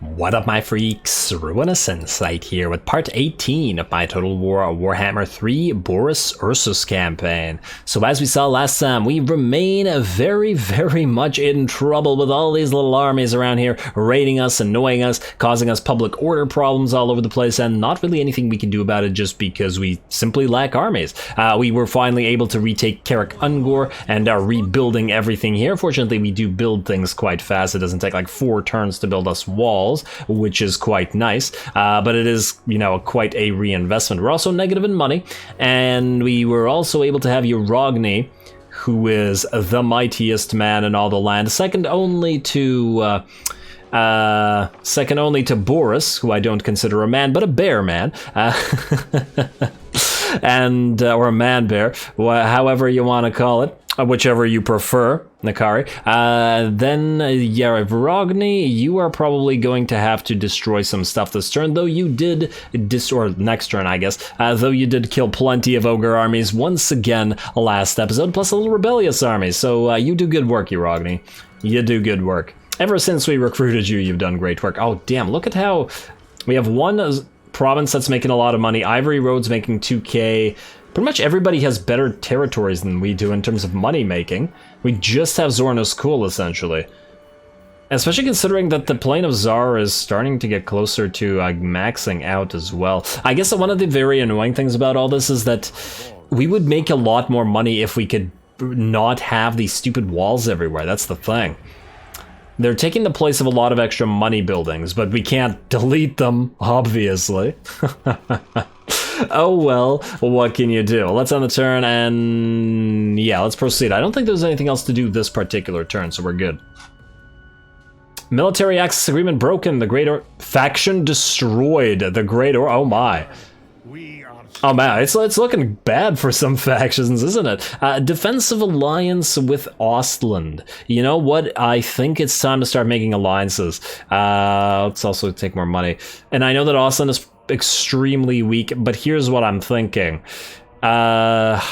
What up, my freaks? RuinousInsight here with part 18 of my Total Warhammer 3 Boris Ursus campaign. So as we saw last time, we remain very much in trouble with all these little armies around here raiding us, annoying us, causing us public order problems all over the place, and not really anything we can do about it just because we simply lack armies. We were finally able to retake Karak Ungor and are rebuilding everything here. Fortunately, we do build things quite fast. It doesn't take like 4 turns to build us walls, which is quite nice, but it is, you know, quite a reinvestment. We're also negative in money, and we were also able to have Urogny, who is the mightiest man in all the land, second only to Boris, who I don't consider a man, but a bear man, and or a man bear, however you want to call it. Whichever you prefer, Nakari. Then, Urogny, you are probably going to have to destroy some stuff this turn, though you did, or next turn, I guess, though you did kill plenty of ogre armies once again last episode, plus a little rebellious army, so you do good work, Urogny. You do good work. Ever since we recruited you, you've done great work. Oh, damn, look at how we have one province that's making a lot of money, Ivory Road's making 2k, pretty much everybody has better territories than we do in terms of money making. We just have Zornos Cool, essentially. Especially considering that the Plain of Tsar is starting to get closer to maxing out as well. I guess one of the very annoying things about all this is that we would make a lot more money if we could not have these stupid walls everywhere. That's the thing. They're taking the place of a lot of extra money buildings, but we can't delete them, obviously. Oh well, what can you do? Let's end the turn and yeah, let's proceed. I don't think there's anything else to do this particular turn, so we're good. Military access agreement broken. The Great faction destroyed. The Great oh my. Oh man, it's looking bad for some factions, isn't it? Defensive alliance with Ostland. You know what? I think it's time to start making alliances. Let's also take more money. And I know that Ostland is extremely weak, but here's what I'm thinking. The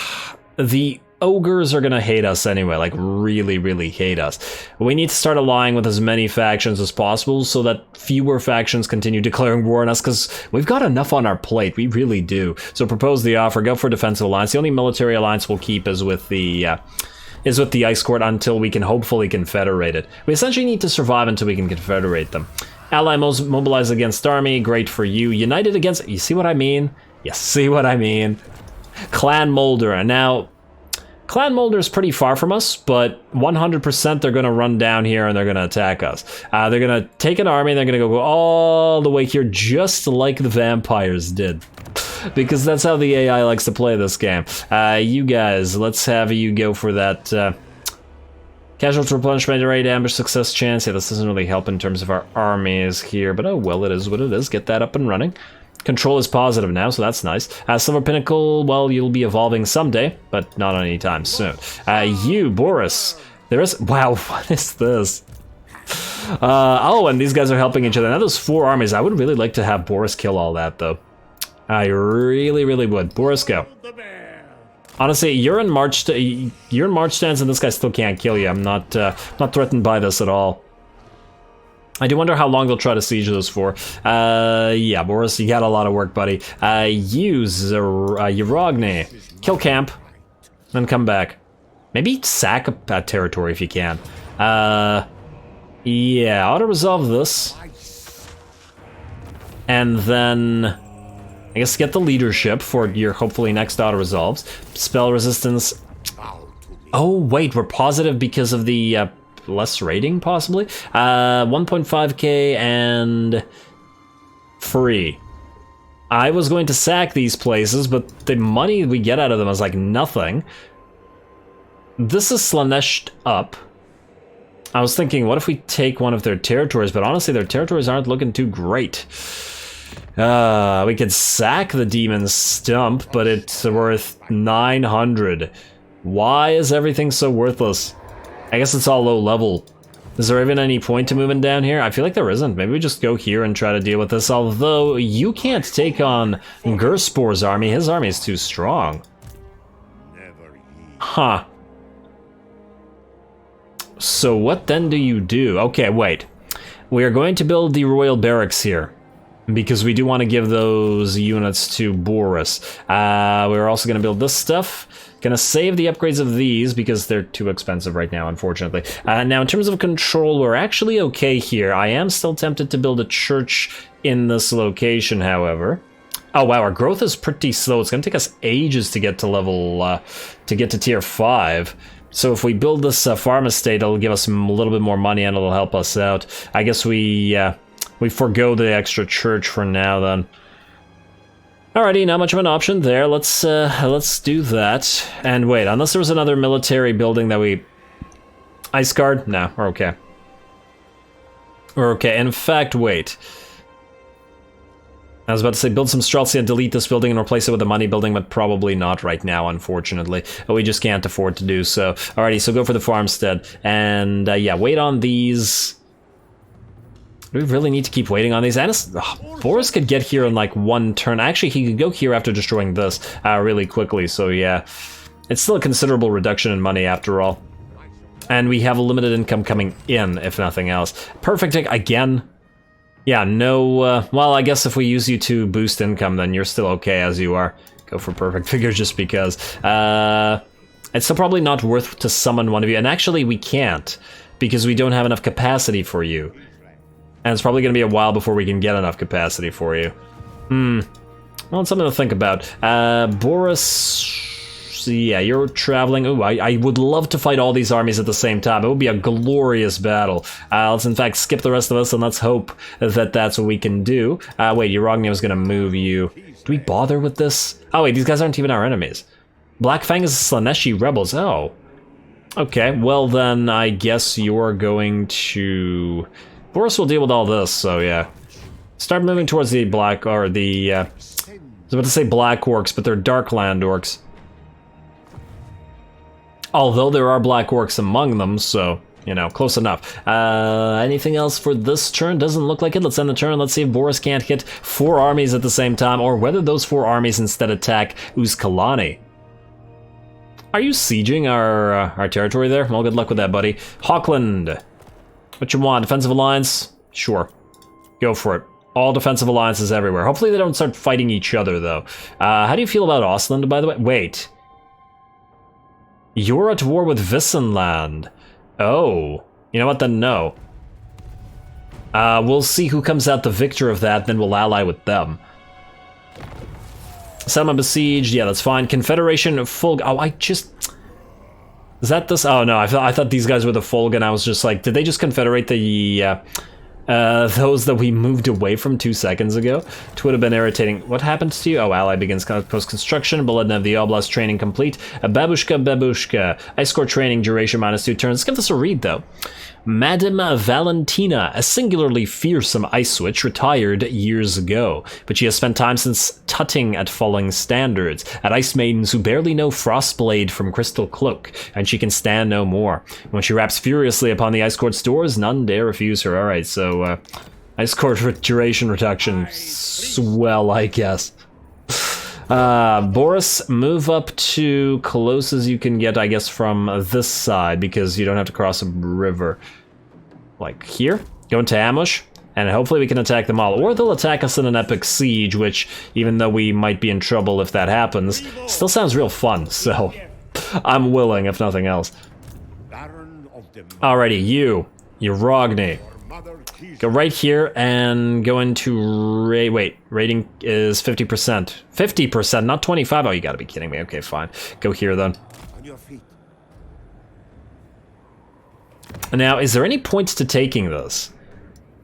ogres are gonna hate us anyway, like really hate us. We need to start allying with as many factions as possible so that fewer factions continue declaring war on us, because we've got enough on our plate, we really do. So propose the offer, go for defensive alliance. The only military alliance we'll keep is with the Ice Court until we can hopefully confederate it. We essentially need to survive until we can confederate them. Ally mobilize against army, great for you. United against, you see what I mean? You see what I mean? Clan Molder, now, Clan Molder is pretty far from us, but 100% they're gonna run down here and they're gonna attack us. They're gonna take an army and they're gonna go all the way here just like the vampires did. Because that's how the AI likes to play this game. You guys, let's have you go for that, casualty replenishment rate, ambush success chance. Yeah, this doesn't really help in terms of our armies here, but oh well, it is what it is. Get that up and running. Control is positive now, so that's nice. Silver Pinnacle, well, you'll be evolving someday, but not anytime soon. You, Boris, there is, wow, what is this? Oh, and these guys are helping each other. Now there's 4 armies. I would really like to have Boris kill all that, though. I really would. Boris, go. Honestly, you're in March stance, and this guy still can't kill you. I'm not threatened by this at all. I do wonder how long they'll try to siege this for. Yeah, Boris, you got a lot of work, buddy. Use Urogny. Kill camp, then come back. Maybe sack a territory if you can. Yeah, auto-resolve this. And then, I guess get the leadership for your hopefully next auto-resolves. Spell resistance. Oh, wait, we're positive because of the, less rating, possibly? 1.5k and free. I was going to sack these places, but the money we get out of them is like nothing. This is Slaneshed up. I was thinking, what if we take one of their territories? But honestly, their territories aren't looking too great. We could sack the Demon's Stump, but it's worth 900. Why is everything so worthless? I guess it's all low level. Is there even any point to moving down here? I feel like there isn't. Maybe we just go here and try to deal with this, although you can't take on Gerspor's army. His army is too strong. Huh. So what then do you do? Okay, wait. we are going to build the Royal Barracks here, because we do want to give those units to Boris. We're also going to build this stuff. Gonna save the upgrades of these because they're too expensive right now, unfortunately. Now, in terms of control, we're actually okay here. I am still tempted to build a church in this location, however. Oh wow, our growth is pretty slow. It's gonna take us ages to get to level, to get to tier 5. So if we build this farm estate, it'll give us a little bit more money and it'll help us out. I guess we forgo the extra church for now then. Alrighty, not much of an option there. Let's do that. And wait, unless there was another military building that we... Ice Guard? No, we're okay. We're okay. In fact, wait. I was about to say build some Streltsy and delete this building and replace it with a money building, but probably not right now, unfortunately. We just can't afford to do so. Alrighty, so go for the farmstead. And yeah, wait on these... Do we really need to keep waiting on these? Boris could get here in like one turn. Actually, he could go here after destroying this really quickly, so yeah. It's still a considerable reduction in money after all. And we have a limited income coming in, if nothing else. Perfect again. Yeah, no, well, I guess if we use you to boost income, then you're still okay as you are. Go for perfect figures just because. It's still probably not worth to summon one of you. And actually, we can't, because we don't have enough capacity for you. And it's probably going to be a while before we can get enough capacity for you. Well, it's something to think about. Boris... Yeah, you're traveling. Ooh, I would love to fight all these armies at the same time. It would be a glorious battle. Let's in fact skip the rest of us and let's hope that that's what we can do. Wait, Urognia was going to move you. Do we bother with this? Oh wait, these guys aren't even our enemies. Black Fang is Slaneshi rebels. Oh. Okay, well then I guess you're going to... Boris will deal with all this, so yeah. Start moving towards the black, or the, I was about to say black orcs, but they're Darkland orcs. Although there are black orcs among them, so, you know, close enough. Anything else for this turn? Doesn't look like it. Let's end the turn. Let's see if Boris can't hit 4 armies at the same time, or whether those 4 armies instead attack Uzkalani. Are you sieging our territory there? Well, good luck with that, buddy. Hawkland. What you want? Defensive alliance? Sure. Go for it. All defensive alliances everywhere. Hopefully they don't start fighting each other, though. How do you feel about Ostland, by the way? Wait. You're at war with Vissenland. Oh. You know what, then no. We'll see who comes out the victor of that, then we'll ally with them. Settlement besieged. Yeah, that's fine. Confederation of full... Oh, I just... Is that this? Oh no, I thought these guys were the Fulg, and I was just like, did they just confederate the, those that we moved away from 2 seconds ago? It would have been irritating. What happens to you? Oh, ally begins post-construction, Beledna of the Oblast training complete. Babushka, Ice Core training, duration -2 turns. Let's give this a read, though. Madame Valentina, a singularly fearsome ice switch, retired years ago, but she has spent time since tutting at falling standards, at ice maidens who barely know Frostblade from Crystal Cloak, and she can stand no more. When she raps furiously upon the Ice Court's doors, none dare refuse her. Alright, so, Ice Court duration reduction, swell, I guess. Boris, move up to close as you can get, I guess, from this side, because you don't have to cross a river. Like here, go into ambush, and hopefully we can attack them all. Or they'll attack us in an epic siege, which, even though we might be in trouble if that happens, still sounds real fun, so I'm willing, if nothing else. Alrighty, you Rogni. Go right here and go into wait, rating is 50%. 50%, not 25. Oh, you gotta be kidding me. Okay, fine. Go here then. Now, is there any points to taking this?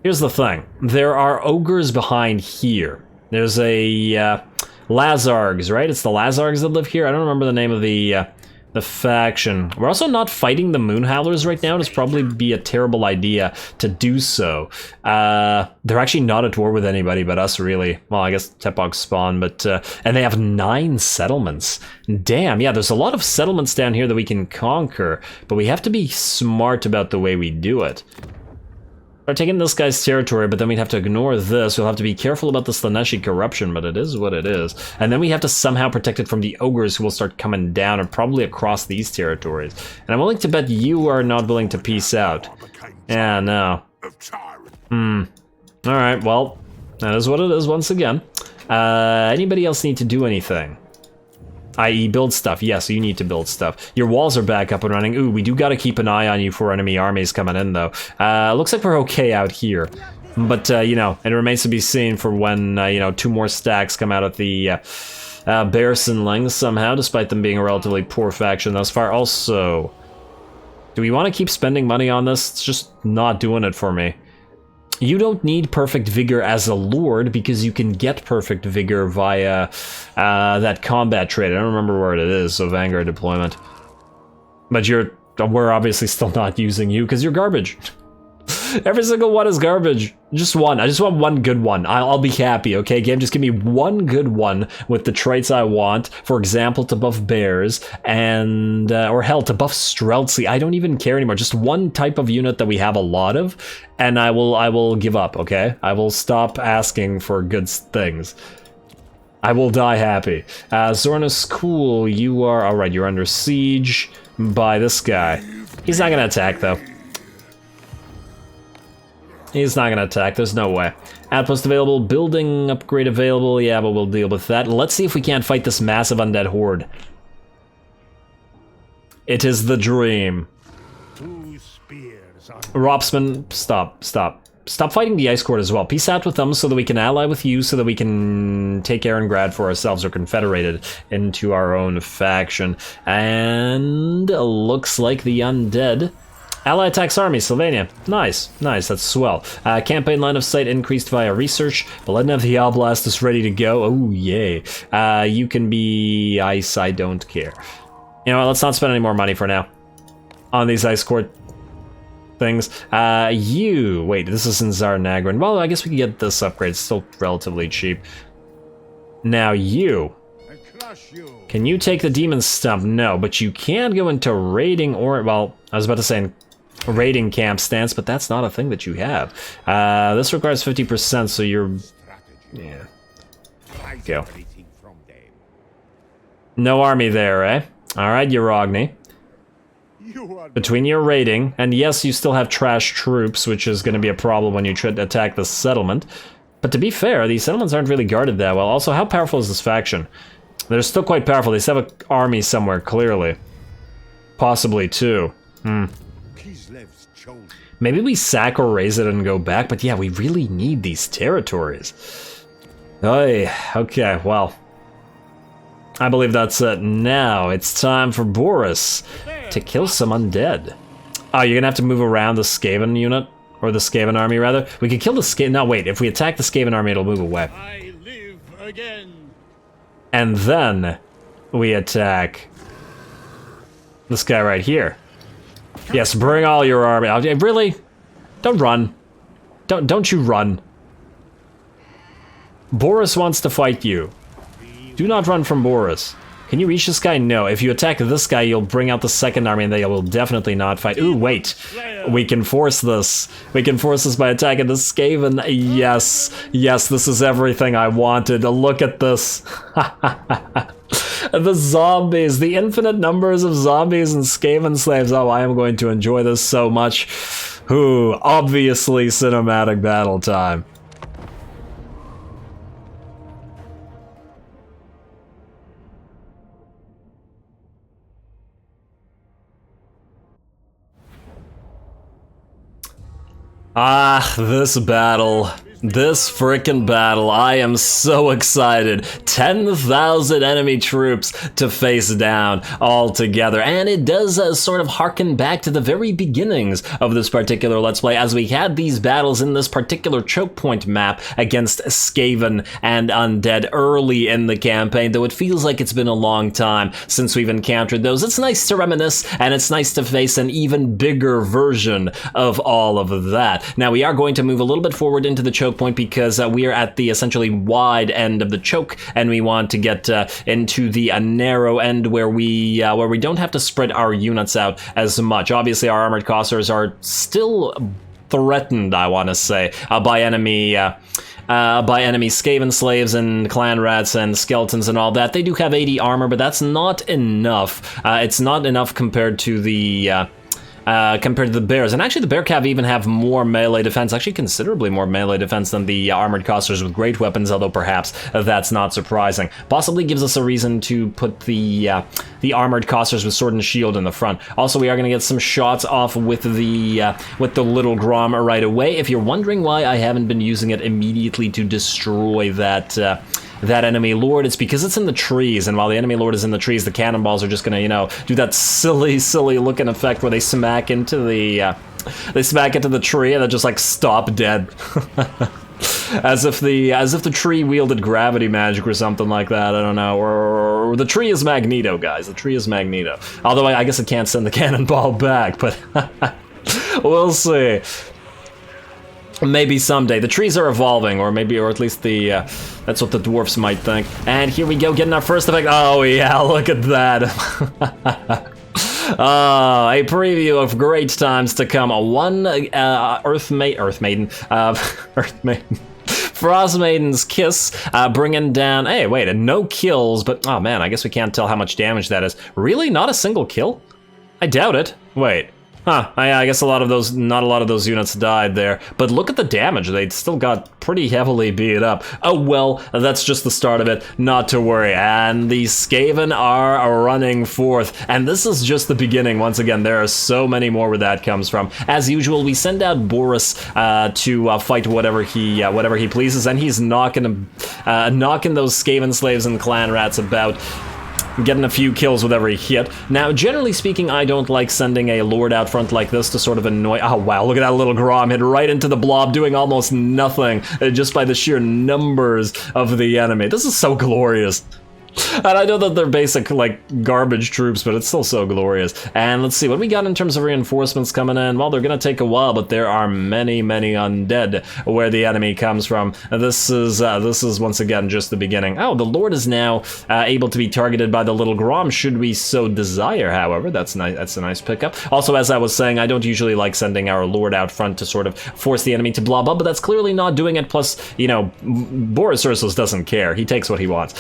Here's the thing. There are ogres behind here. There's a Lazargs, right? It's the Lazargs that live here. I don't remember the name of the faction. We're also not fighting the Moonhowlers right now. It'd probably be a terrible idea to do so. They're actually not at war with anybody but us, really. Well, I guess Tepog's spawn, but... and they have 9 settlements. Damn, yeah, there's a lot of settlements down here that we can conquer, but we have to be smart about the way we do it. We're taking this guy's territory, but then we'd have to ignore this. We'll have to be careful about the Slaneshi corruption, but it is what it is. And then we have to somehow protect it from the ogres who will start coming down and probably across these territories. And I'm willing to bet you are not willing to peace out. Yeah, no. of tyrant. Alright, well, that is what it is once again. Anybody else need to do anything? I.e. build stuff. Yes, you need to build stuff. Your walls are back up and running. Ooh, we do gotta keep an eye on you for enemy armies coming in, though. Looks like we're okay out here. But, you know, it remains to be seen for when, you know, 2 more stacks come out of the Bearsenlings somehow, despite them being a relatively poor faction thus far. Also, do we want to keep spending money on this? It's just not doing it for me. You don't need perfect vigor as a lord because you can get perfect vigor via that combat trait. I don't remember where it is, so Vanguard deployment. But we're obviously still not using you because you're garbage. Every single one is garbage. Just one. I just want one good one. I'll be happy, okay? Game, just give me one good one with the traits I want. For example, to buff bears and, or hell, to buff Streltsy. I don't even care anymore. Just one type of unit that we have a lot of, and I will give up, okay? I will stop asking for good things. I will die happy. Zornus, cool. You are, alright, you're under siege by this guy. He's not gonna attack, though. He's not gonna attack, there's no way. Outpost available, building upgrade available, yeah, but we'll deal with that. Let's see if we can't fight this massive undead horde. It is the dream. Ropsman, stop. Stop fighting the Ice Court as well. Peace out with them so that we can ally with you, so that we can take Erengrad for ourselves, or confederated into our own faction. And looks like the undead ally attacks army, Sylvania. Nice, that's swell. Campaign line of sight increased via research. Paladin of the Oblast is ready to go. Oh, yay. You can be ice, I don't care. You know what, let's not spend any more money for now on these Ice Court things. Wait, this is in Tsar Nagrin. Well, I guess we can get this upgrade, it's still relatively cheap. Now you. Can you take the Demon Stump? No, but you can go into raiding, or, well, I was about to say raiding camp stance, but that's not a thing that you have. This requires 50%, so you're, yeah. Go. No army there, eh? Alright, Uragni. Between your raiding, and yes, you still have trash troops, which is going to be a problem when you try to attack the settlement. But to be fair, these settlements aren't really guarded that well. Also, how powerful is this faction? They're still quite powerful. They still have an army somewhere, clearly. Possibly, too. Maybe we sack or raise it and go back, but yeah, we really need these territories. Oy, okay, well. I believe that's it. Now, it's time for Boris to kill some undead. Oh, you're gonna have to move around the Skaven unit? Or the Skaven army, rather? We could kill the Skaven... No, wait, if we attack the Skaven army, it'll move away. I live again. And then we attack this guy right here. Yes, bring all your army. Really? Don't run. Don't you run. Boris wants to fight you. Do not run from Boris. Can you reach this guy? No. If you attack this guy, you'll bring out the second army and they will definitely not fight. Ooh, wait. We can force this. We can force this by attacking the Skaven. Yes. Yes, this is everything I wanted. Look at this. The zombies. The infinite numbers of zombies and Skaven slaves. Oh, I am going to enjoy this so much. Ooh, obviously cinematic battle time. Ah, this battle. This frickin' battle, I am so excited. 10,000 enemy troops to face down all together. And it does sort of harken back to the very beginnings of this particular Let's Play, as we had these battles in this particular choke point map against Skaven and Undead early in the campaign, though it feels like it's been a long time since we've encountered those. It's nice to reminisce, and it's nice to face an even bigger version of all of that. Now, we are going to move a little bit forward into the choke point because we are at the essentially wide end of the choke, and we want to get into the narrow end where we don't have to spread our units out as much. Obviously, our armored cossers are still threatened, I want to say, by enemy Skaven slaves and clan rats and skeletons and all that. They do have 80 armor, but that's not enough. It's not enough compared to the compared to the bears. And actually the bear cav even have more melee defense, actually considerably more melee defense than the armored costers with great weapons, although perhaps that's not surprising. Possibly gives us a reason to put the armored costers with sword and shield in the front. Also, we are going to get some shots off with the little Grom right away. If you're wondering why I haven't been using it immediately to destroy that enemy lord, it's because it's in the trees, and while the enemy lord is in the trees, the cannonballs are just gonna, you know, do that silly looking effect where they smack into the tree and then just like stop dead. As if the tree wielded gravity magic or something like that, I don't know, or the tree is Magneto, guys, the tree is Magneto. Although I guess it can't send the cannonball back, but we'll see. Maybe someday. The trees are evolving, or at least that's what the dwarfs might think. And here we go, getting our first effect. Oh yeah, look at that. A preview of great times to come. Earth Maiden. Frost Maiden's Kiss, bringing down, hey, wait, and no kills, but, oh man, I guess we can't tell how much damage that is. Really? Not a single kill? I doubt it. Wait. Huh, I guess not a lot of those units died there, but look at the damage, they still got pretty heavily beat up. Oh well, that's just the start of it, not to worry. And the Skaven are running forth, and this is just the beginning. Once again, there are so many more where that comes from. As usual, we send out Boris to fight whatever he pleases, and he's knocking those Skaven slaves and clan rats about, getting a few kills with every hit. Now, generally speaking, I don't like sending a lord out front like this to sort of annoy... Oh, wow, look at that little Grom hit right into the blob, doing almost nothing just by the sheer numbers of the enemy. This is so glorious. And I know that they're basic, like, garbage troops, but it's still so glorious. And let's see, what we got in terms of reinforcements coming in? Well, they're gonna take a while, but there are many, many undead where the enemy comes from. This is once again just the beginning. Oh, the Lord is now able to be targeted by the little Grom, should we so desire, however. That's nice. That's a nice pickup. Also, as I was saying, I don't usually like sending our Lord out front to sort of force the enemy to blob up, but that's clearly not doing it. Plus, you know, Boris Ursus doesn't care. He takes what he wants.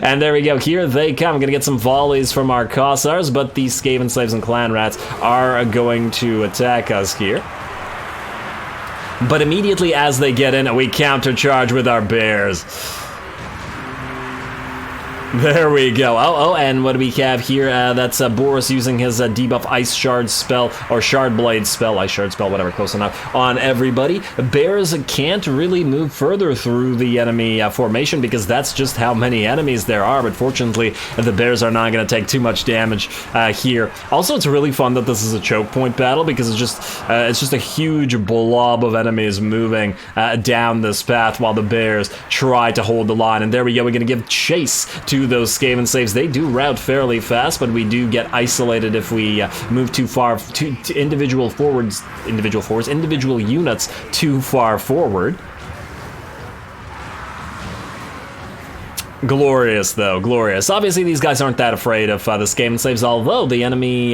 And there we go, here they come. I'm gonna get some volleys from our Kossars, but the Skaven slaves and clan rats are going to attack us here. But immediately as they get in, we countercharge with our bears. There we go. Oh, and what do we have here? That's Boris using his debuff Ice Shard spell, or Shard Blade spell, Ice Shard spell, whatever, close enough, on everybody. Bears can't really move further through the enemy formation because that's just how many enemies there are, but fortunately, the bears are not going to take too much damage here. Also, it's really fun that this is a choke point battle because it's just a huge blob of enemies moving down this path while the bears try to hold the line. And there we go, we're going to give chase to those Skaven slaves. They do rout fairly fast, but we do get isolated if we move too far, to individual units too far forward. Glorious, though, glorious. Obviously, these guys aren't that afraid of the Skaven slaves, although the enemy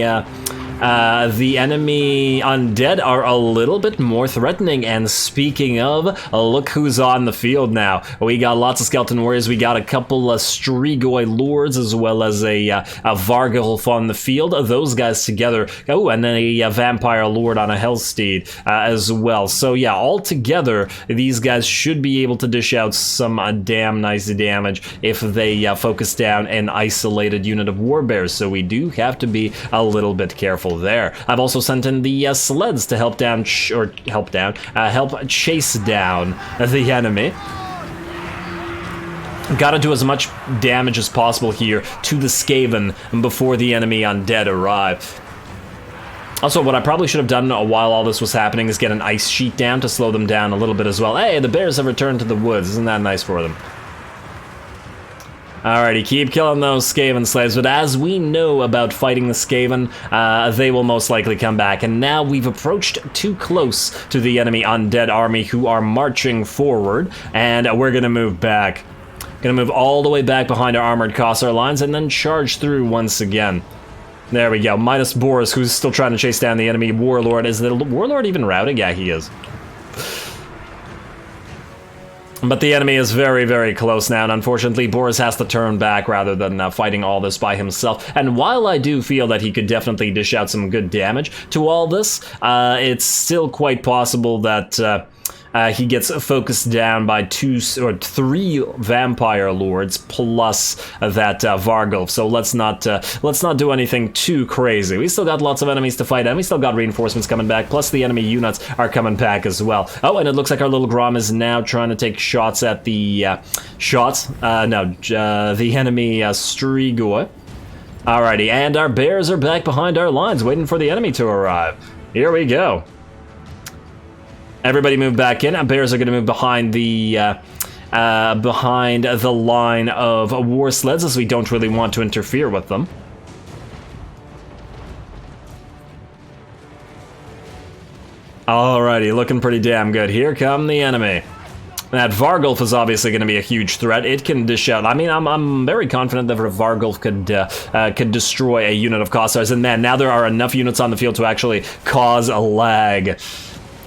undead are a little bit more threatening. And speaking of, look who's on the field now. We got lots of skeleton warriors. We got a couple of Strigoi lords as well as a Vargulf on the field. Those guys together. Oh, and then a vampire lord on a Hellsteed as well. So yeah, all together, these guys should be able to dish out some damn nice damage if they focus down an isolated unit of warbears. So we do have to be a little bit careful there. I've also sent in the sleds to help chase down the enemy. Gotta do as much damage as possible here to the Skaven before the enemy undead arrive. Also, what I probably should have done while all this was happening is get an ice sheet down to slow them down a little bit as well. Hey, the bears have returned to the woods. Isn't that nice for them? Alrighty, keep killing those Skaven slaves, but as we know about fighting the Skaven, they will most likely come back, and now we've approached too close to the enemy undead army who are marching forward, and we're gonna move back. Gonna move all the way back behind our armored Kossar lines and then charge through once again. There we go, minus Boris, who's still trying to chase down the enemy warlord. Is the warlord even routing? Yeah, he is. But the enemy is very, very close now, and unfortunately Boris has to turn back rather than fighting all this by himself. And while I do feel that he could definitely dish out some good damage to all this, it's still quite possible that he gets focused down by 2 or 3 vampire lords plus that Vargulf. So let's not do anything too crazy. We still got lots of enemies to fight, and we still got reinforcements coming back. Plus the enemy units are coming back as well. Oh, and it looks like our little Grom is now trying to take shots at the the enemy Strigoi. Alrighty, and our bears are back behind our lines, waiting for the enemy to arrive. Here we go. Everybody move back in. Bears are going to move behind the line of war sleds, as we don't really want to interfere with them. Alrighty, looking pretty damn good. Here come the enemy. That Vargulf is obviously going to be a huge threat. It can dish out. I mean, I'm very confident that Vargulf could destroy a unit of Kossars. And man, now there are enough units on the field to actually cause a lag.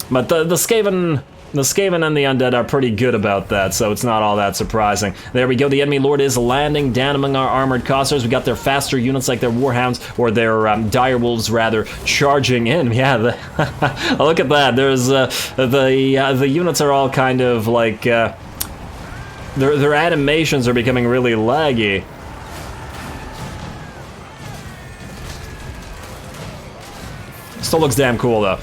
But the Skaven and the Undead are pretty good about that, so it's not all that surprising. There we go, the enemy lord is landing down among our armored Kossars. We got their faster units like their Warhounds, or their Direwolves rather, charging in. Yeah, look at that. There's the units are all kind of like their animations are becoming really laggy. Still looks damn cool though.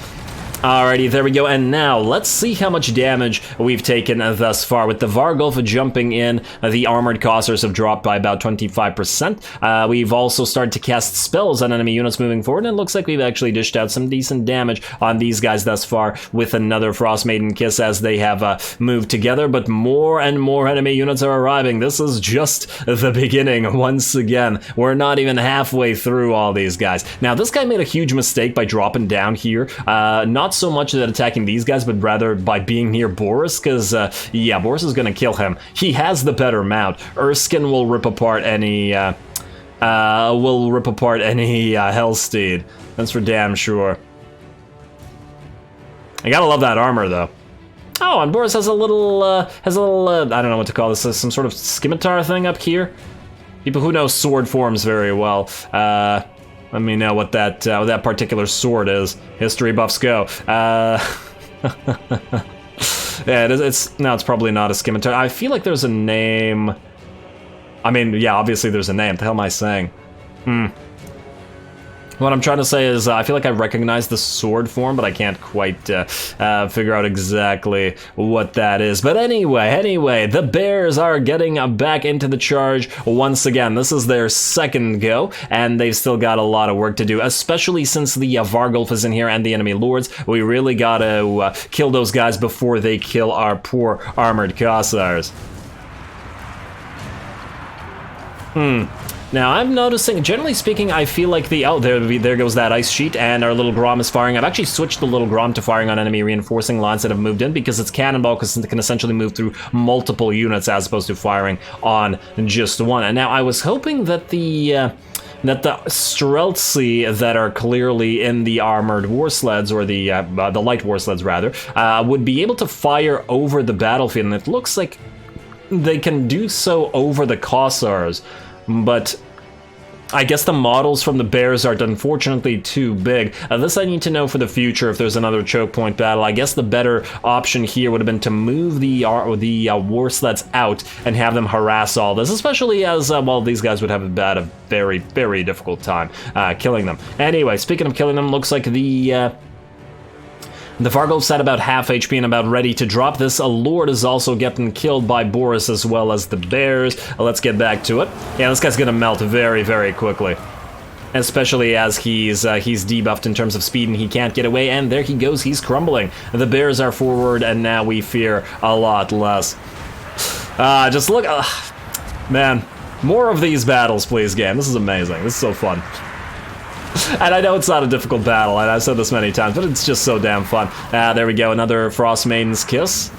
Alrighty, there we go, and now let's see how much damage we've taken thus far. With the Vargulf jumping in, the armored Kossars have dropped by about 25%. We've also started to cast spells on enemy units moving forward, and it looks like we've actually dished out some decent damage on these guys thus far with another Frost Maiden Kiss as they have moved together, but more and more enemy units are arriving. This is just the beginning once again. We're not even halfway through all these guys. Now, this guy made a huge mistake by dropping down here. Not so much that attacking these guys, but rather by being near Boris, because yeah, Boris is gonna kill him. He has the better mount. Erskine will rip apart any Hellsteed. That's for damn sure. I gotta love that armor though. Oh, and Boris has a little I don't know what to call this, some sort of scimitar thing up here. People who know sword forms very well. Let me know what that particular sword is. History buffs go. Yeah, it's probably not a scimitar. I feel like there's a name. I mean, yeah, obviously there's a name. What the hell am I saying? What I'm trying to say is I feel like I recognize the sword form, but I can't quite figure out exactly what that is. But anyway, the Bears are getting back into the charge once again. This is their second go, and they've still got a lot of work to do, especially since the Vargulf is in here and the enemy lords. We really gotta kill those guys before they kill our poor armored Kossars. Now, I'm noticing, generally speaking, I feel like there goes that ice sheet, and our little Grom is firing. I've actually switched the little Grom to firing on enemy reinforcing lines that have moved in, because its cannonball can essentially move through multiple units as opposed to firing on just one. And now, I was hoping that the Streltsy that are clearly in the armored war sleds, or the light war sleds rather, would be able to fire over the battlefield, and it looks like they can do so over the Kossars. But I guess the models from the Bears are unfortunately too big. This I need to know for the future if there's another choke point battle. I guess the better option here would have been to move the war sleds out and have them harass all this, especially as, well, these guys would have had a very, very difficult time killing them. Anyway, speaking of killing them, looks like the Vargulf's at about half HP and about ready to drop. This Lord is also getting killed by Boris as well as the Bears. Let's get back to it. Yeah, this guy's gonna melt very, very quickly. Especially as he's debuffed in terms of speed and he can't get away, and there he goes, he's crumbling. The Bears are forward, and now we fear a lot less. Just look, man, more of these battles, please, game. This is amazing, this is so fun. And I know it's not a difficult battle, and I've said this many times, but it's just so damn fun. There we go, another Frost Maiden's Kiss.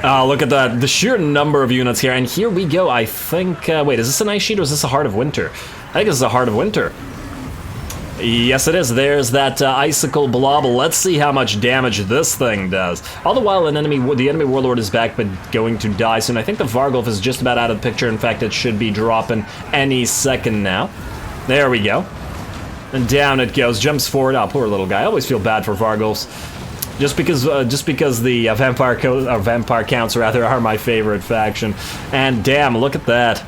Oh, look at that, the sheer number of units here, and here we go, I think, wait, is this an Ice Sheet or is this a Heart of Winter? I think this is a Heart of Winter. Yes, it is. There's that icicle blob. Let's see how much damage this thing does. All the while, the enemy warlord is back, but going to die soon. I think the Vargulf is just about out of the picture. In fact, it should be dropping any second now. There we go. And down it goes. Jumps forward. Oh, poor little guy. I always feel bad for Vargulfs. Just because the vampire counts rather are my favorite faction. And damn, look at that.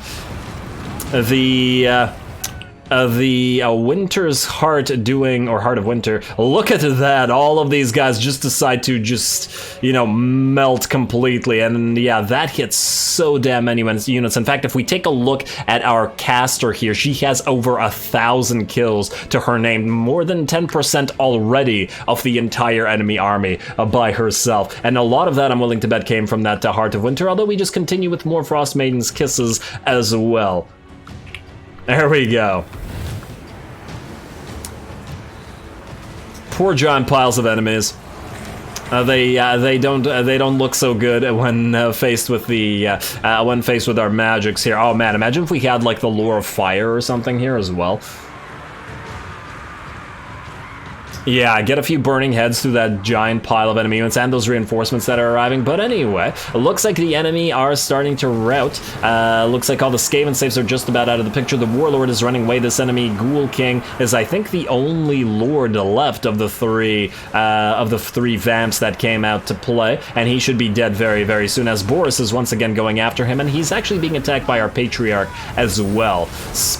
The Winter's Heart doing, or Heart of Winter, look at that, all of these guys just decide to just, you know, melt completely, and yeah, that hits so damn many units. In fact, if we take a look at our caster here, she has over 1,000 kills to her name, more than 10% already of the entire enemy army by herself, and a lot of that, I'm willing to bet, came from that Heart of Winter, although we just continue with more Frost Maiden's Kisses as well. There we go. Poor giant piles of enemies. They don't look so good when faced with our magics here. Oh man, imagine if we had like the Lure of Fire or something here as well. Yeah, get a few burning heads through that giant pile of enemy units and those reinforcements that are arriving. But anyway, it looks like the enemy are starting to rout. Looks like all the Skaven safes are just about out of the picture. The Warlord is running away. This enemy Ghoul King is, I think, the only Lord left of the three vamps that came out to play, and he should be dead very, very soon. As Boris is once again going after him, and he's actually being attacked by our Patriarch as well.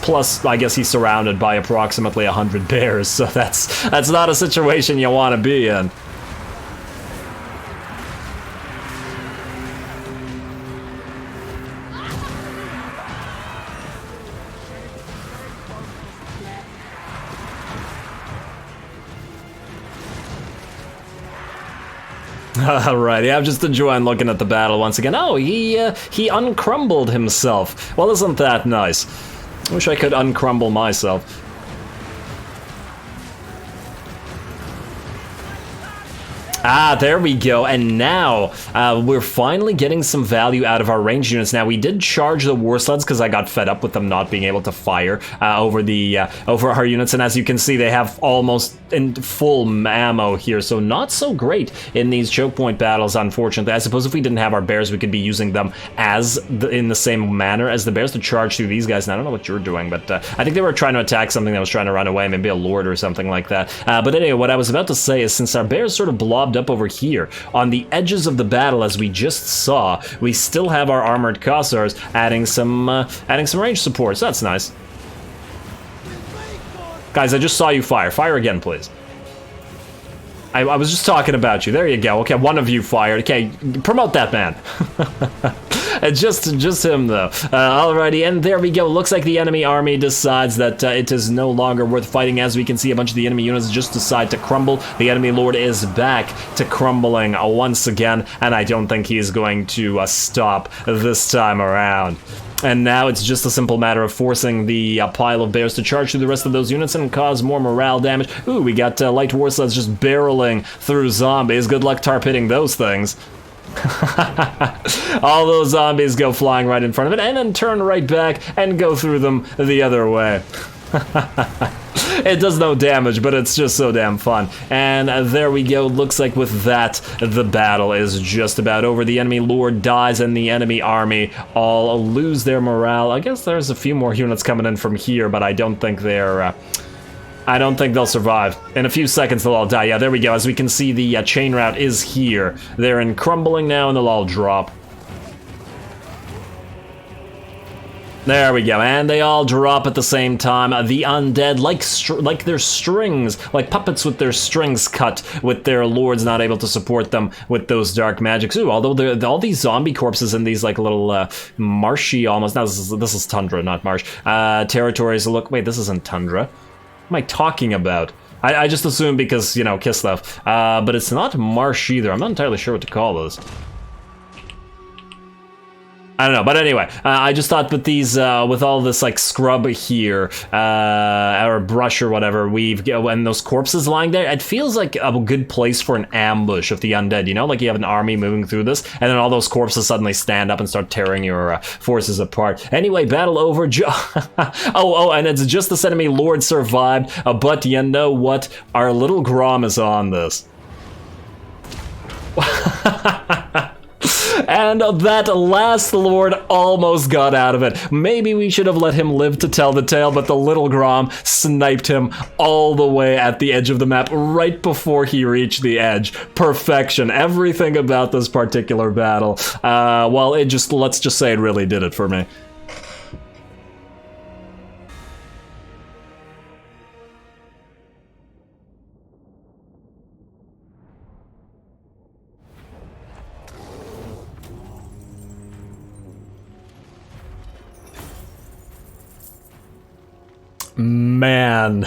Plus, I guess he's surrounded by approximately 100 bears, so that's not a situation you want to be in. Alrighty, I'm just enjoying looking at the battle once again. Oh, he uncrumbled himself. Well, isn't that nice? Wish I could uncrumble myself. Ah, there we go, and now we're finally getting some value out of our ranged units. Now, we did charge the war sleds because I got fed up with them not being able to fire over our units, and as you can see, they have almost in full ammo here, so not so great in these choke point battles, unfortunately. I suppose if we didn't have our bears, we could be using them in the same manner as the bears to charge through these guys. And I don't know what you're doing, but I think they were trying to attack something that was trying to run away, maybe a lord or something like that. But anyway, what I was about to say is, since our bears sort of blobbed up over here on the edges of the battle, as we just saw, we still have our armored Kossars adding some range support, so that's nice. Guys, I just saw you fire. Fire again, please. I was just talking about you. There you go. Okay, one of you fired. Okay, promote that man. just him, though. Alrighty, and there we go. Looks like the enemy army decides that it is no longer worth fighting. As we can see, a bunch of the enemy units just decide to crumble. The enemy lord is back to crumbling once again, and I don't think he's going to stop this time around. And now it's just a simple matter of forcing the pile of bears to charge through the rest of those units and cause more morale damage. Ooh, we got light war sleds just barreling through zombies. Good luck tar pitting those things. All those zombies go flying right in front of it and then turn right back and go through them the other way. It does no damage, but it's just so damn fun. And there we go. Looks like with that, the battle is just about over. The enemy lord dies and the enemy army all lose their morale. I guess there's a few more units coming in from here, but I don't think they'll survive. In a few seconds, they'll all die. Yeah, there we go. As we can see, the chain route is here. They're in crumbling now, and they'll all drop. There we go, and they all drop at the same time. The undead, like their strings, like puppets with their strings cut, with their lords not able to support them with those dark magics. Ooh, although all these zombie corpses in these like little marshy almost, no, this is tundra, not marsh, territories. Look, wait, this isn't tundra. What am I talking about? I just assume because, you know, Kislev, but it's not marsh either. I'm not entirely sure what to call those. I don't know, but anyway, I just thought with these, with all this like scrub here, or brush or whatever, when those corpses lying there, it feels like a good place for an ambush of the undead, you know? Like you have an army moving through this, and then all those corpses suddenly stand up and start tearing your forces apart. Anyway, battle over, oh, and it's just this enemy lord survived, but you know what? Our little Grom is on this. And that last lord almost got out of it. Maybe we should have let him live to tell the tale, but the little Grom sniped him all the way at the edge of the map right before he reached the edge. Perfection. Everything about this particular battle. Well, let's just say it really did it for me. Man,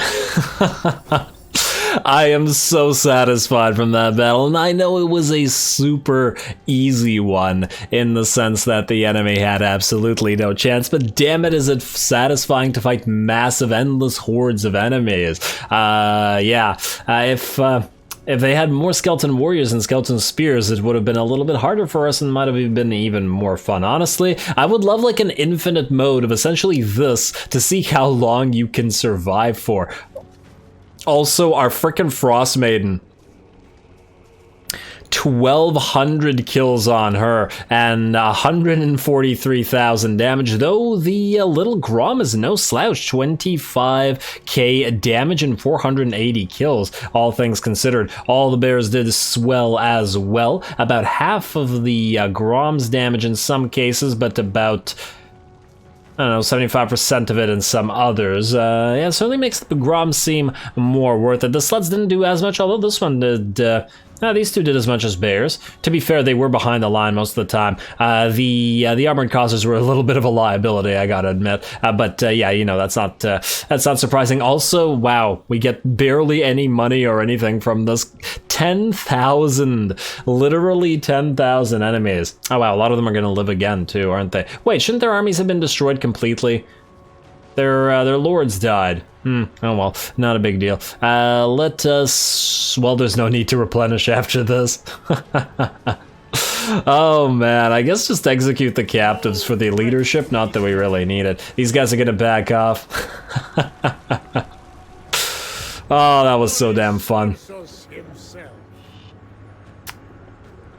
I am so satisfied from that battle, and I know it was a super easy one in the sense that the enemy had absolutely no chance, but damn it, is it satisfying to fight massive, endless hordes of enemies. If they had more skeleton warriors and skeleton spears, it would have been a little bit harder for us and might have been even more fun. Honestly, I would love like an infinite mode of essentially this to see how long you can survive for. Also, our frickin' Frost Maiden. 1,200 kills on her and 143,000 damage, though the little Grom is no slouch. 25k damage and 480 kills, all things considered. All the bears did swell as well. About half of the Grom's damage in some cases, but about, I don't know, 75% of it in some others. Yeah, it certainly makes the Grom seem more worth it. The Sleds didn't do as much, although this one did. These two did as much as bears. To be fair, they were behind the line most of the time. The armored causers were a little bit of a liability, I gotta admit. But yeah, you know, that's not surprising. Also, wow, we get barely any money or anything from this. 10,000, literally 10,000 enemies. Oh wow, a lot of them are gonna live again too, aren't they? Wait, shouldn't their armies have been destroyed completely? Their lords died. Oh well, not a big deal. Let us... Well, there's no need to replenish after this. Oh man, I guess just execute the captives for the leadership, not that we really need it. These guys are gonna back off. Oh, that was so damn fun.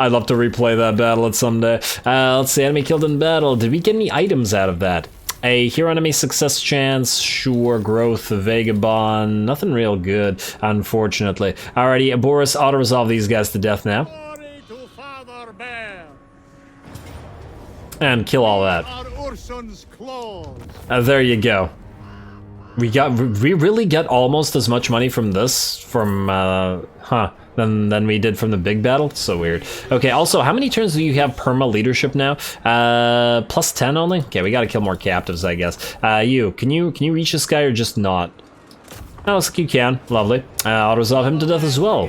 I'd love to replay that battle at some day. Let's see, enemy killed in battle. Did we get any items out of that? A hero enemy success chance, sure, growth, vagabond, nothing real good, unfortunately. Alrighty, Boris, auto-resolve these guys to death now. And kill all that. There you go. We really get almost as much money from this, than we did from the big battle. So weird. Okay, also, how many turns do you have perma leadership now? Plus 10 only? Okay, we gotta kill more captives, I guess. Can you reach this guy or just not? Oh, looks like you can. Lovely. Auto-resolve him to death as well.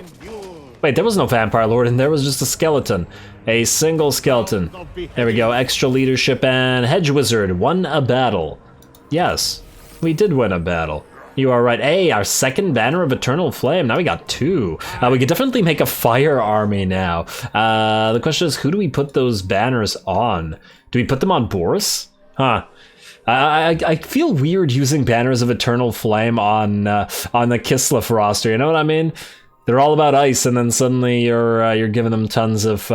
Wait, there was no vampire lord and there was just a skeleton. A single skeleton. There we go, extra leadership and hedge wizard won a battle. Yes, we did win a battle. You are right. Hey, our second banner of Eternal Flame. Now we got two. We could definitely make a fire army now. The question is, who do we put those banners on? Do we put them on Boris? Huh. I feel weird using banners of Eternal Flame on the Kislev roster. You know what I mean? They're all about ice, and then suddenly you're giving them tons of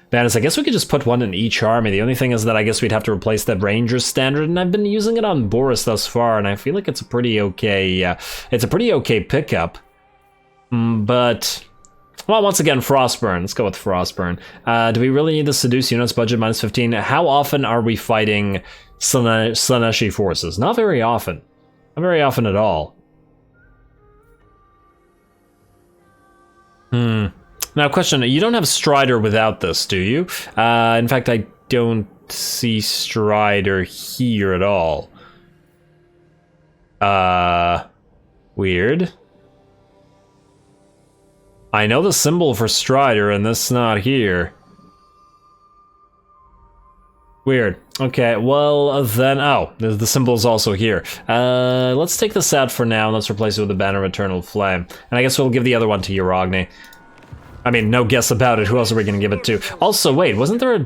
banners. I guess we could just put one in each army. The only thing is that I guess we'd have to replace the Ranger's standard, and I've been using it on Boris thus far, and I feel like it's a pretty okay. It's a pretty okay pickup. But well, once again, Frostburn. Let's go with Frostburn. Do we really need the seduce units? Budget minus 15. How often are we fighting Slaneshi forces? Not very often. Not very often at all. Now, question, you don't have Strider without this, do you? In fact, I don't see Strider here at all. Weird. I know the symbol for Strider, and this not here. Weird. Okay, well then, oh, the symbol is also here. Let's take this out for now, and let's replace it with the Banner of Eternal Flame. And I guess we'll give the other one to Uragni. I mean, no guess about it, who else are we gonna give it to? Also, wait, wasn't there a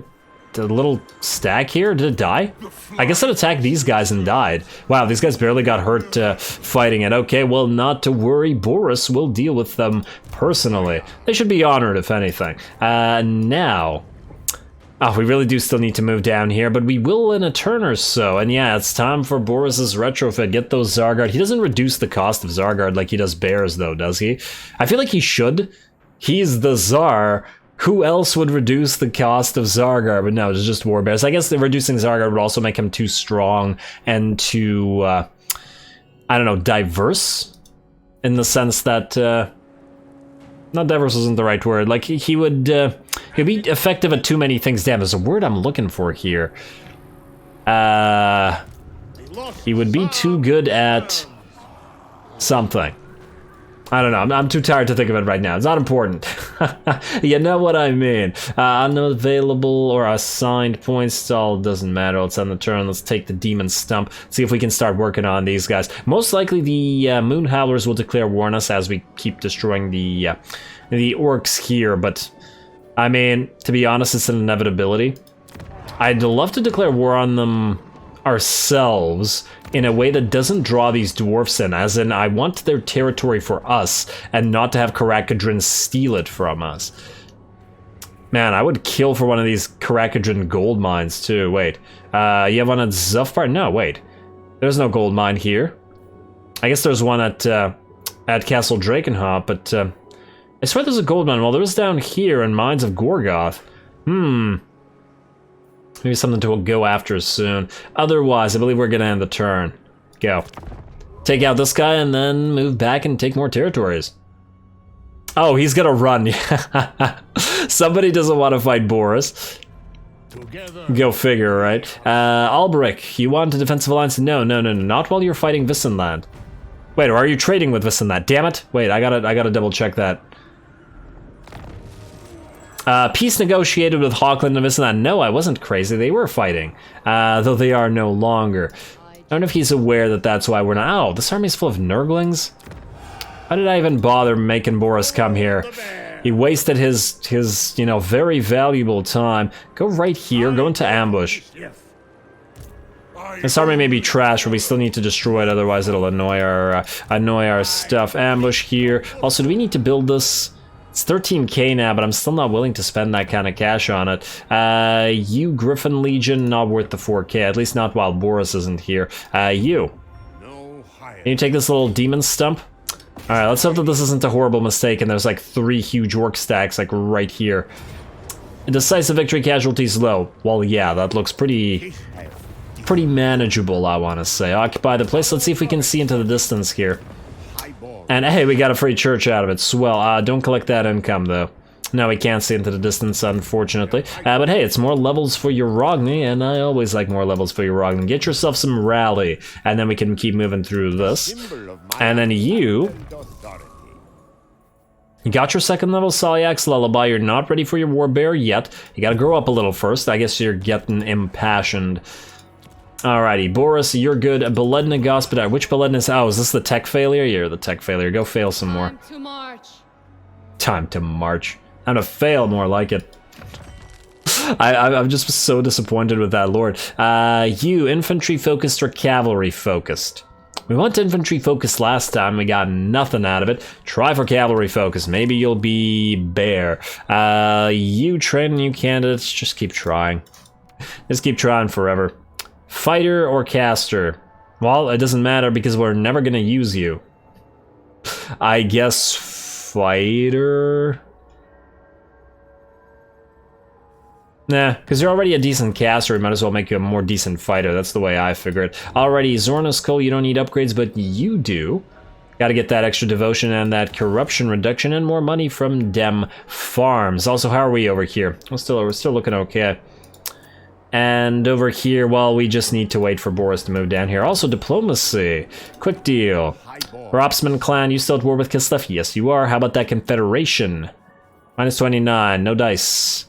little stack here? Did it die? I guess it attacked these guys and died. Wow, these guys barely got hurt fighting it. Okay, well, not to worry, Boris will deal with them personally. They should be honored, if anything. Now... Oh, we really do still need to move down here, but we will in a turn or so. And yeah, it's time for Boris's retrofit. Get those Zargard. He doesn't reduce the cost of Zargard like he does bears, though, does he? I feel like he should. He's the Tsar. Who else would reduce the cost of Zargard? But no, it's just war bears. I guess reducing Zargard would also make him too strong and too, I don't know, diverse? In the sense that, not diverse isn't the right word. Like, he'd be effective at too many things. Damn, there's a word I'm looking for here. He would be too good at something. I don't know, I'm too tired to think of it right now. It's not important. You know what I mean. Unavailable or assigned points, all doesn't matter. Let's end the turn, let's take the Demon Stump, see if we can start working on these guys. Most likely the Moon Howlers will declare war on us as we keep destroying the orcs here, but I mean, to be honest, it's an inevitability. I'd love to declare war on them ourselves in a way that doesn't draw these dwarfs in, as in I want their territory for us and not to have Karakadrin steal it from us. Man, I would kill for one of these Karakadrin gold mines too. Wait, you have one at Zufbar? No, wait. There's no gold mine here. I guess there's one at Castle Drakenhop, but I swear there's a gold mine. Well, there is down here in Mines of Gorgoth. Maybe something to go after soon. Otherwise, I believe we're gonna end the turn. Go. Take out this guy and then move back and take more territories. Oh, he's gonna run. Somebody doesn't want to fight Boris. Together. Go figure, right? Albrecht, you want a defensive alliance? No, not while you're fighting Wissenland. Wait, or are you trading with Wissenland? Damn it! Wait, I gotta double check that. Peace negotiated with Hawkland and Wissenland. No, I wasn't crazy. They were fighting, though they are no longer. I don't know if he's aware that that's why we're not. Oh, this army's full of Nurglings. Why did I even bother making Boris come here? He wasted his very valuable time. Go right here. Go into ambush. This army may be trash, but we still need to destroy it. Otherwise, it'll annoy our stuff. Ambush here. Also, do we need to build this? It's 13k now, but I'm still not willing to spend that kind of cash on it. You, Griffin Legion, not worth the 4k, at least not while Boris isn't here. You. Can you take this little demon stump? Alright, let's hope that this isn't a horrible mistake and there's like 3 huge orc stacks like right here. Decisive victory, casualties low. Well, yeah, that looks pretty manageable, I want to say. Occupy the place. Let's see if we can see into the distance here. And hey, we got a free church out of it. Swell. Don't collect that income, though. No, we can't see into the distance, unfortunately. But hey, it's more levels for Uragni, and I always like more levels for Uragni. Get yourself some rally, and then we can keep moving through this. And then you got your 2nd level Salyak's Lullaby. You're not ready for your War Bear yet. You gotta grow up a little first. I guess you're getting impassioned. Alrighty, Boris, you're good. Beledna Gospodar. Which Beledna is... Oh, is this the tech failure? You're the tech failure. Go fail some more. Time to march. Time to march. Time to fail, more like it. I'm just so disappointed with that lord. You, infantry focused or cavalry focused? We went infantry focused last time. We got nothing out of it. Try for cavalry focus. Maybe you'll be bear. You, train new candidates. Just keep trying. Just keep trying forever. Fighter or caster? Well, it doesn't matter because we're never gonna use you. I guess fighter? Nah, because you're already a decent caster, we might as well make you a more decent fighter. That's the way I figure it. Alrighty, Zornus Cole, you don't need upgrades, but you do. Gotta get that extra devotion and that corruption reduction and more money from Dem Farms. Also, how are we over here? We're still looking okay. And over here, well, we just need to wait for Boris to move down here. Also, diplomacy. Quick deal. Ropsman clan, you still at war with Kislev? Yes, you are. How about that confederation? -29. No dice.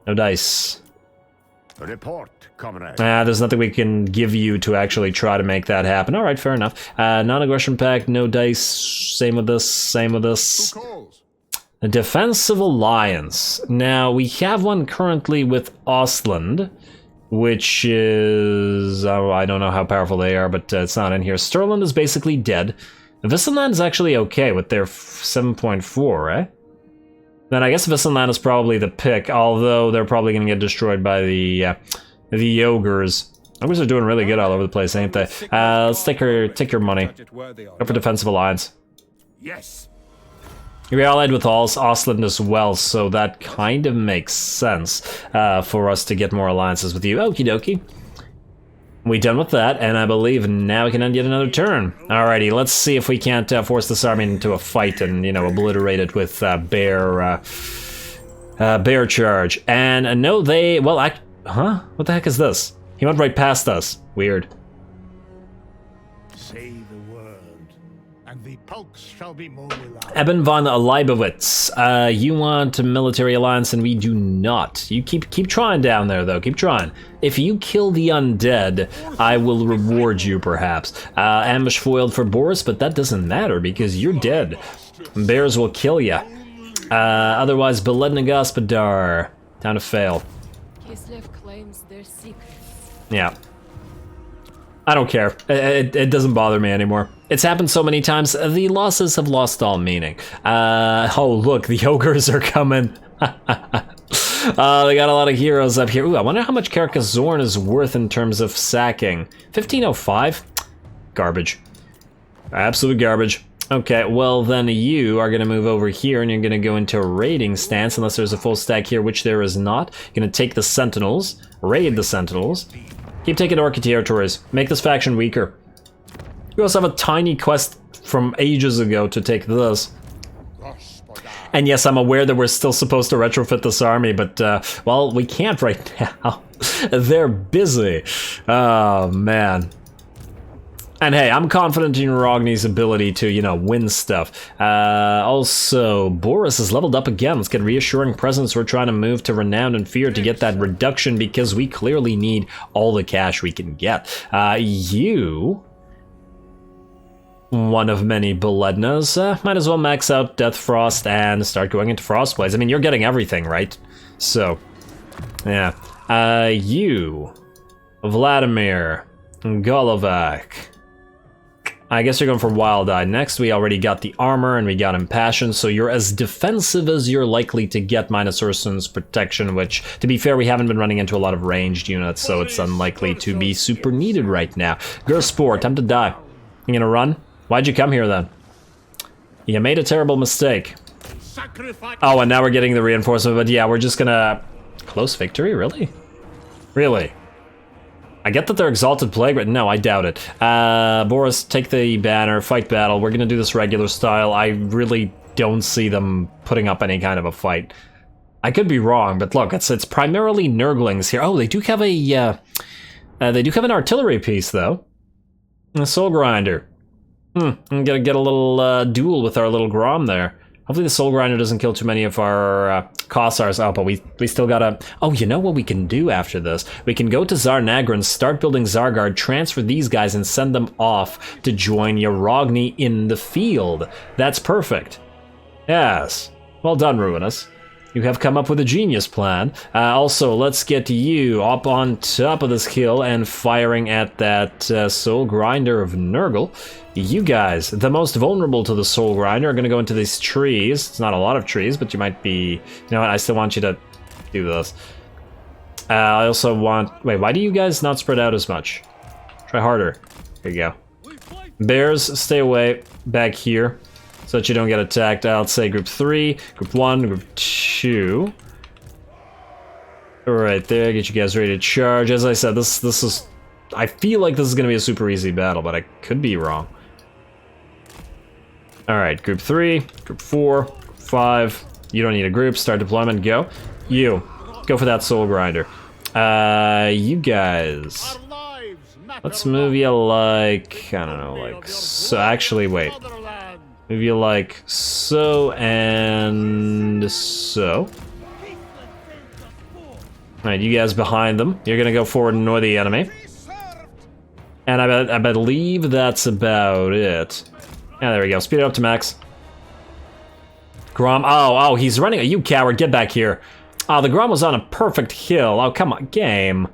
No dice. Report, comrade. There's nothing we can give you to actually try to make that happen. Alright, fair enough. Non-aggression pact, no dice. Same with this, same with this. Who calls? A defensive alliance. Now, we have one currently with Ostland, which is... oh, I don't know how powerful they are, but it's not in here. Stirland is basically dead. Vissenland is actually okay with their 7.4, right? Then I guess Vissenland is probably the pick, although they're probably going to get destroyed by the ogres. Ogres are doing really good all over the place, ain't they? Let's take your money. Go for defensive alliance. Yes. You're allied with Ostland as well, so that kind of makes sense for us to get more alliances with you. Okie dokie. We done with that, and I believe now we can end yet another turn. Alrighty, let's see if we can't force this army into a fight and, you know, obliterate it with bear charge. And no, they... well, huh? What the heck is this? He went right past us. Weird. Say the word, and the pulse shall be mobilized. Eben von Leibowitz, you want a military alliance and we do not. You keep trying down there though, keep trying. If you kill the undead, I will reward you perhaps. Ambush foiled for Boris, but that doesn't matter because you're dead. Bears will kill ya. Otherwise, Beledna Gospodar, time to fail. Kislev claims their secrets. Yeah. I don't care. It doesn't bother me anymore. It's happened so many times, the losses have lost all meaning. Oh look, the ogres are coming. They got a lot of heroes up here. Ooh, I wonder how much Carcassonne is worth in terms of sacking. 1505? Garbage. Absolute garbage. Okay, well then you are gonna move over here and you're gonna go into a raiding stance unless there's a full stack here, which there is not. You're gonna take the Sentinels, raid the Sentinels. Keep taking Orca territories. Make this faction weaker. You also have a tiny quest from ages ago to take this. And yes, I'm aware that we're still supposed to retrofit this army, but, well, we can't right now. They're busy. Oh, man. And hey, I'm confident in Rogni's ability to, you know, win stuff. Also, Boris is leveled up again. Let's get Reassuring Presence. We're trying to move to Renowned and Fear to get that reduction because we clearly need all the cash we can get. You... one of many Belednas, might as well max out Death Frost and start going into Frostblaze. I mean, you're getting everything, right? So, yeah. You... Vladimir... Golovac... I guess you're going for Wild Eye. Next, we already got the armor and we got Impassion, so you're as defensive as you're likely to get minus Ursun's protection, which, to be fair, we haven't been running into a lot of ranged units, so it's unlikely to be super needed right now. Gerspor, time to die. You gonna run? Why'd you come here then? You made a terrible mistake. Oh, and now we're getting the reinforcement, but yeah, we're just gonna... Close victory? Really? Really? I get that they're Exalted Plague, but no, I doubt it. Boris, take the banner, fight battle. We're gonna do this regular style. I really don't see them putting up any kind of a fight. I could be wrong, but look, it's primarily Nurglings here. Oh, they do have a, they do have an artillery piece, though. A Soul Grinder. I'm gonna get a little, duel with our little Grom there. Hopefully the Soul Grinder doesn't kill too many of our Kossars. Oh, but we still gotta... Oh, you know what we can do after this? We can go to Zarnagran, start building Zargard, transfer these guys, and send them off to join Yarogni in the field. That's perfect. Yes. Well done, Ruinous. You have come up with a genius plan. Also, let's get you up on top of this hill and firing at that Soul Grinder of Nurgle. You guys, the most vulnerable to the Soul Grinder, are going to go into these trees. It's not a lot of trees, but you might be... You know what, I still want you to do this. I also want... Wait, why do you guys not spread out as much? Try harder. There you go. Bears, stay away back here, so that you don't get attacked. I'll say group 3, group 1, group 2. Right there, get you guys ready to charge. As I said, this is... I feel like this is going to be a super easy battle, but I could be wrong. Alright, group 3, group 4, group 5. You don't need a group, start deployment, go. You, go for that Soul Grinder. You guys... Let's move you like... I don't know, like... So, actually, wait. Move you like so and so. Alright, you guys behind them. You're gonna go forward and annoy the enemy. And I believe that's about it. Yeah, there we go. Speed it up to max. Grom. Oh, he's running. You coward, get back here. Oh, the Grom was on a perfect hill. Oh, come on, game.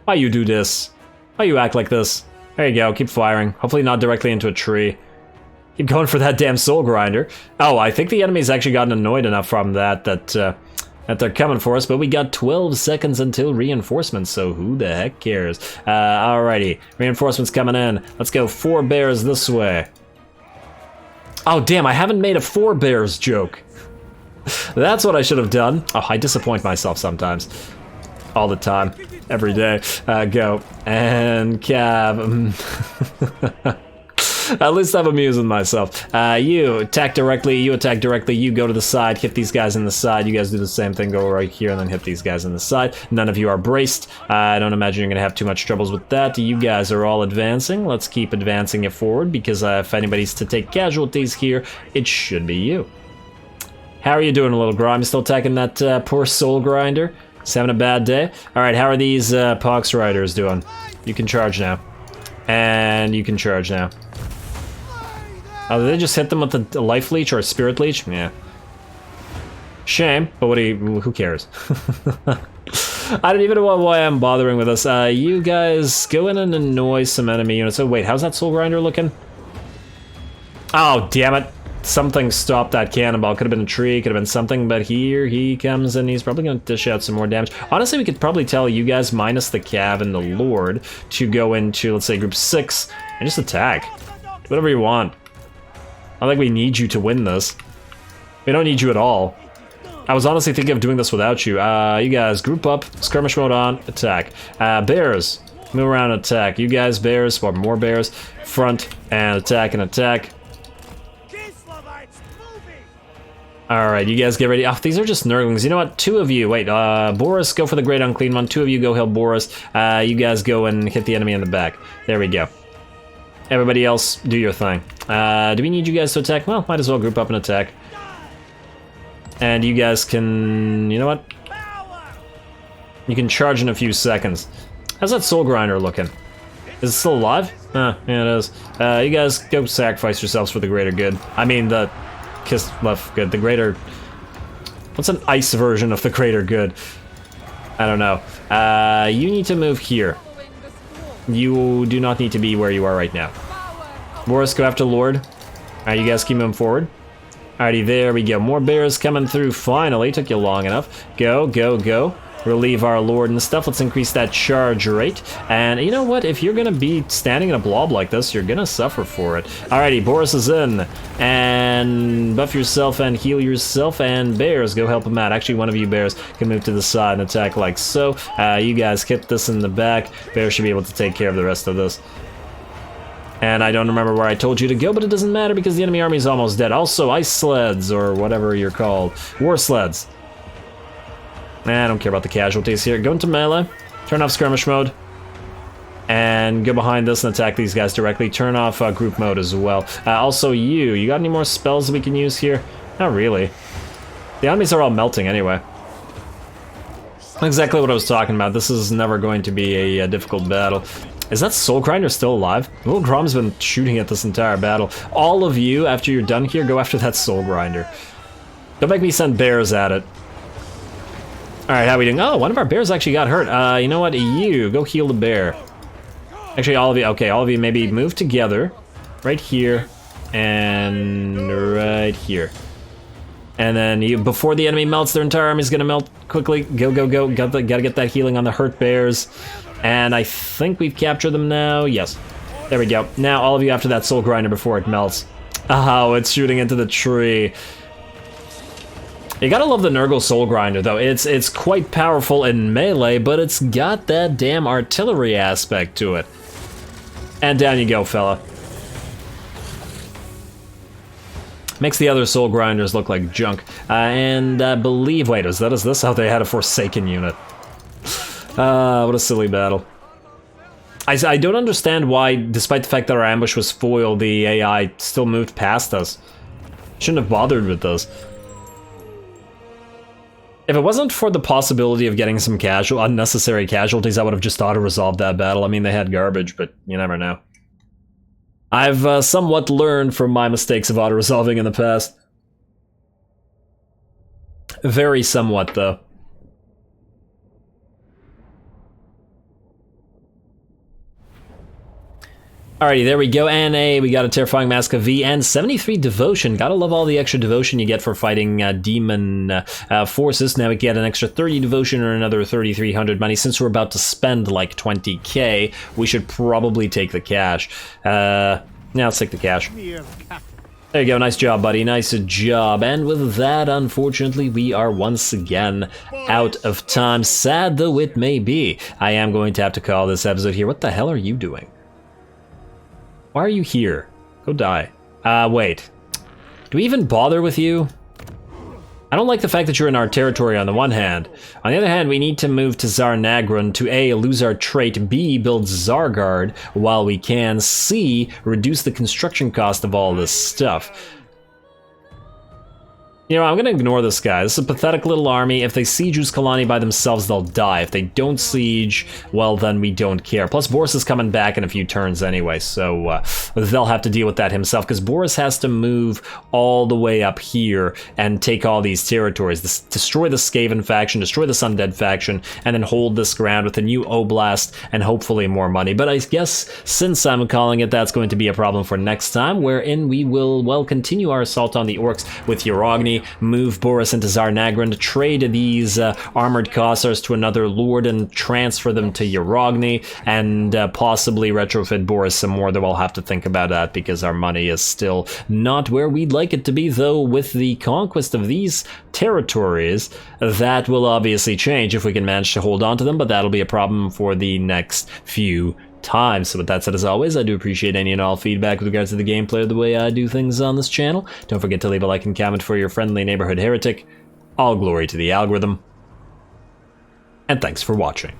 Why you do this? Why you act like this? There you go, keep firing. Hopefully not directly into a tree. Keep going for that damn soul grinder. Oh, I think the enemy's actually gotten annoyed enough from that they're coming for us, but we got 12 seconds until reinforcements, so who the heck cares? Alrighty, reinforcements coming in. Let's go 4 bears this way. Oh, damn, I haven't made a 4 bears joke. That's what I should have done. Oh, I disappoint myself sometimes. All the time. Every day. Go. And cab. At least I'm amusing myself. You attack directly, you go to the side, hit these guys in the side, you guys do the same thing, go right here and then hit these guys in the side. None of you are braced. I don't imagine you're gonna have too much troubles with that. You guys are all advancing. Let's keep advancing it forward, because if anybody's to take casualties here, it should be you. How are you doing, little Grime? Still attacking that poor soul grinder? He's having a bad day? Alright, how are these Pox Riders doing? You can charge now. And you can charge now. Oh, did they just hit them with a life leech or a spirit leech? Yeah. Shame, but who cares? I don't even know why I'm bothering with this. You guys go in and annoy some enemy units. Oh wait, how's that soul grinder looking? Oh, damn it. Something stopped that cannonball. Could have been a tree, could have been something, but here he comes and he's probably gonna dish out some more damage. Honestly, we could probably tell you guys minus the Cav and the Lord to go into, let's say, group 6 and just attack. Whatever you want. I don't think we need you to win this. We don't need you at all. I was honestly thinking of doing this without you. You guys, group up, skirmish mode on, attack. Bears, move around and attack. You guys, bears, or more bears, front, and attack and attack. Alright, you guys get ready. Oh, these are just nurglings. You know what? 2 of you, wait, Boris, go for the Great Unclean One. 2 of you go heal Boris. You guys go and hit the enemy in the back. There we go. Everybody else, do your thing. Do we need you guys to attack? Well, might as well group up and attack. And you guys can... You know what? You can charge in a few seconds. How's that soul grinder looking? Is it still alive? Yeah, it is. You guys go sacrifice yourselves for the greater good. I mean, the Kislev good. The greater... What's an ice version of the greater good? I don't know. You need to move here. You do not need to be where you are right now. Boris, go after Lord. Alright, you guys keep moving forward. Alrighty, there we go. More bears coming through finally. Took you long enough. Go, go, go. Relieve our Lord and stuff. Let's increase that charge rate. And you know what? If you're gonna be standing in a blob like this, you're gonna suffer for it. Alrighty, Boris is in. And buff yourself and heal yourself. And bears, go help him out. Actually, one of you bears can move to the side and attack like so. You guys hit this in the back. Bears should be able to take care of the rest of this. And I don't remember where I told you to go, but it doesn't matter because the enemy army is almost dead. Also, ice sleds, or whatever you're called. War sleds. I don't care about the casualties here. Go into melee, turn off skirmish mode, and go behind this and attack these guys directly. Turn off group mode as well. Also, you got any more spells that we can use here? Not really. The enemies are all melting anyway. Exactly what I was talking about. This is never going to be a difficult battle. Is that Soul Grinder still alive? Little Grom's been shooting at this entire battle. All of you, after you're done here, go after that Soul Grinder. Don't make me send bears at it. Alright, how are we doing? Oh, one of our bears actually got hurt. You know what? You, go heal the bear. Actually, all of you, okay, all of you maybe move together. Right here, and right here. And then you, before the enemy melts, their entire army's gonna melt quickly. Go, go, go. Gotta get that healing on the hurt bears. And I think we've captured them now. Yes. There we go. Now all of you after that soul grinder before it melts. Oh, it's shooting into the tree. You gotta love the Nurgle soul grinder though. It's quite powerful in melee, but it's got that damn artillery aspect to it. And down you go, fella. Makes the other soul grinders look like junk. And I believe, wait, is this how they had a Forsaken unit? What a silly battle. I don't understand why, despite the fact that our ambush was foiled, the AI still moved past us. Shouldn't have bothered with this. If it wasn't for the possibility of getting some unnecessary casualties, I would have just auto-resolved that battle. I mean, they had garbage, but you never know. I've somewhat learned from my mistakes of auto-resolving in the past. Very somewhat, though. Alrighty, there we go, and we got a Terrifying Mask of V and 73 Devotion. Gotta love all the extra devotion you get for fighting demon forces. Now we get an extra 30 devotion or another 3,300 money. Since we're about to spend like 20k, we should probably take the cash. Now let's take the cash. There you go, nice job, buddy, nice job. And with that, unfortunately, we are once again out of time. Sad though it may be, I am going to have to call this episode here. What the hell are you doing? Why are you here? Go die. Wait. Do we even bother with you? I don't like the fact that you're in our territory on the one hand. On the other hand, we need to move to Zarnagrun to A, lose our trait, B, build Zargard while we can, C, reduce the construction cost of all this stuff. You know, I'm gonna ignore this guy. This is a pathetic little army. If they siege Uzkalani by themselves, they'll die. If they don't siege, well, then we don't care. Plus, Boris is coming back in a few turns anyway, so they'll have to deal with that himself, because Boris has to move all the way up here and take all these territories. Destroy the Skaven faction, destroy the Sundead faction, and then hold this ground with a new Oblast and hopefully more money. But I guess, since I'm calling it, that's going to be a problem for next time, wherein we will, well, continue our assault on the Orcs with Uragni, move Boris into Zarnagran, trade these armored Kossars to another lord and transfer them to Uragni, and possibly retrofit Boris some more, though I'll have to think about that because our money is still not where we'd like it to be, though with the conquest of these territories, that will obviously change if we can manage to hold on to them, but that'll be a problem for the next few time. So with that said, as always, I do appreciate any and all feedback with regards to the gameplay or the way I do things on this channel. Don't forget to leave a like and comment for your friendly neighborhood heretic. All glory to the algorithm. And thanks for watching.